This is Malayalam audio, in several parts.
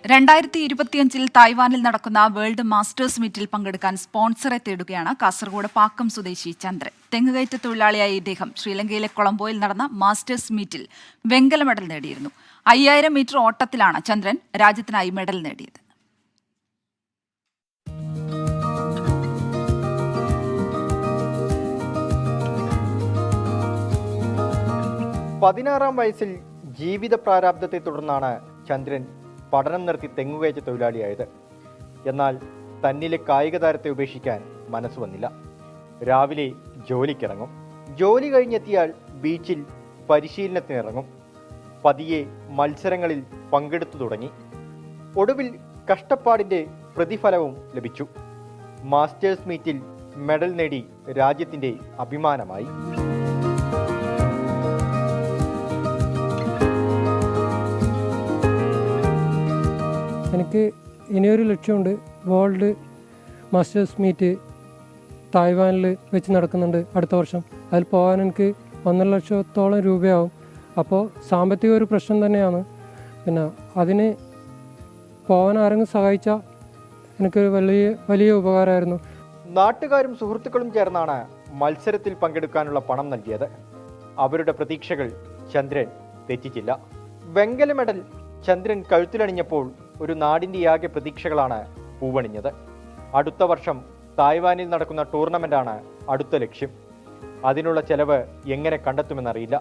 2025 തായ്വാനിൽ നടക്കുന്ന വേൾഡ് മാസ്റ്റേഴ്സ് മീറ്റിൽ പങ്കെടുക്കാൻ സ്പോൺസറെ തേടുകയാണ് കാസർഗോഡ് പാക്കം സ്വദേശി ചന്ദ്രൻ. തെങ്ങുകയറ്റ തൊഴിലാളിയായ ഇദ്ദേഹം ശ്രീലങ്കയിലെ കൊളംബോയിൽ നടന്ന മാസ്റ്റേഴ്സ് മീറ്റിൽ വെങ്കല മെഡൽ നേടിയിരുന്നു. 5000 മീറ്റർ ഓട്ടത്തിലാണ് ചന്ദ്രൻ രാജ്യത്തിനായി മെഡൽ നേടിയത്. പതിനാറാം വയസ്സിൽ ജീവിത പ്രാരാബ്ധത്തെ തുടർന്നാണ് ചന്ദ്രൻ പഠനം നിർത്തി തെങ്ങുകയറ്റ തൊഴിലാളിയായത്. എന്നാൽ തന്നിലെ കായിക താരത്തെ ഉപേക്ഷിക്കാൻ മനസ്സ് വന്നില്ല. രാവിലെ ജോലിക്കിറങ്ങും, ജോലി കഴിഞ്ഞെത്തിയാൽ ബീച്ചിൽ പരിശീലനത്തിനിറങ്ങും. പതിയെ മത്സരങ്ങളിൽ പങ്കെടുത്തു തുടങ്ങി. ഒടുവിൽ കഷ്ടപ്പാടിൻ്റെ പ്രതിഫലവും ലഭിച്ചു. മാസ്റ്റേഴ്സ് മീറ്റിൽ മെഡൽ നേടി രാജ്യത്തിൻ്റെ അഭിമാനമായി. എനിക്ക് ഇനിയൊരു ലക്ഷ്യമുണ്ട്. വേൾഡ് മാസ്റ്റേഴ്സ് മീറ്റ് തായ്വാനിൽ വെച്ച് നടക്കുന്നുണ്ട് അടുത്ത വർഷം. അതിൽ പോകാൻ എനിക്ക് 1.5 ലക്ഷത്തോളം രൂപയാവും. അപ്പോൾ സാമ്പത്തിക ഒരു പ്രശ്നം തന്നെയാണ്. പിന്നെ അതിന് പോകാൻ ആരെങ്കിലും സഹായിച്ചാൽ എനിക്കൊരു വലിയ ഉപകാരമായിരുന്നു. നാട്ടുകാരും സുഹൃത്തുക്കളും ചേർന്നാണ് മത്സരത്തിൽ പങ്കെടുക്കാനുള്ള പണം നൽകിയത്. അവരുടെ പ്രതീക്ഷകൾ ചന്ദ്രൻ തെറ്റിച്ചില്ല. വെങ്കല മെഡൽ ചന്ദ്രൻ കഴുത്തിലണിഞ്ഞപ്പോൾ ഒരു നാടിൻ്റെ ആകെ പ്രതീക്ഷകളാണ് പൂവണിഞ്ഞത്. അടുത്ത വർഷം തായ്വാനിൽ നടക്കുന്ന ടൂർണമെൻ്റാണ് അടുത്ത ലക്ഷ്യം. അതിനുള്ള ചെലവ് എങ്ങനെ കണ്ടെത്തുമെന്നറിയില്ല.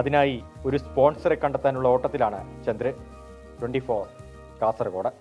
അതിനായി ഒരു സ്പോൺസറെ കണ്ടെത്താനുള്ള ഓട്ടത്തിലാണ് ചന്ദ്രൻ. 24 കാസർഗോഡ്.